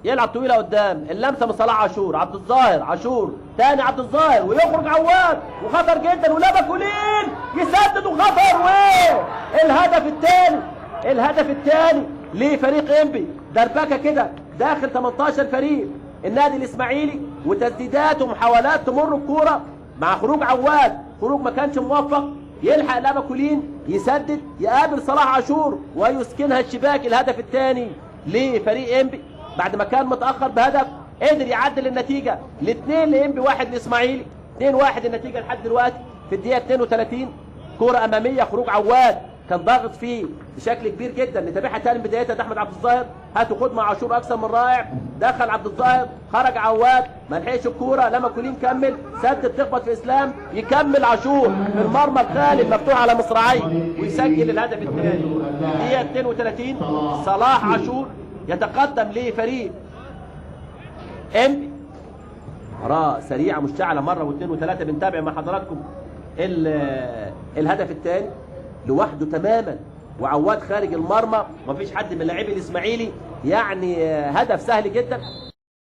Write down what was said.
يلعب طويله قدام، اللمسه من صلاح عاشور، عبد الظاهر عاشور تاني عبد الظاهر ويخرج عواد وخطر جدا ولبك كولين يسدد وخطر الهدف الثاني لفريق انبي. دربكه كده داخل 18 فريق النادي الاسماعيلي وتسديدات ومحاولات تمر الكوره مع خروج عواد، خروج ما كانش موفق، يلحق لبك كولين يسدد يقابل صلاح عاشور ويسكنها الشباك. الهدف الثاني لفريق انبي بعد ما كان متأخر بهدف قدر يعدل النتيجة لاثنين لإنبي 1 لإسماعيلي. 2-1 النتيجة لحد دلوقتي في الدقيقة 32. كرة أمامية خروج عواد كان ضاغط فيه بشكل كبير جدا. نتابعها تاني بدايتها ده أحمد عبد الظاهر، هاتوا خد مع عاشور أكثر من رائع. دخل عبد الظاهر خرج عواد ما لحقش الكورة، لما كولين كمل سدد تخبط في إسلام يكمل عاشور في المرمى الخالي مفتوح على مصراعيه ويسجل الهدف الثاني. دقيقة 32 صلاح عاشور يتقدم لفريق انبي. مباراة سريعة مشتعلة مرة واثنين وثلاثة. بنتابع مع حضراتكم الهدف الثاني لوحده تماما وعواد خارج المرمى، مفيش حد من لاعبي الاسماعيلي، يعني هدف سهل جدا.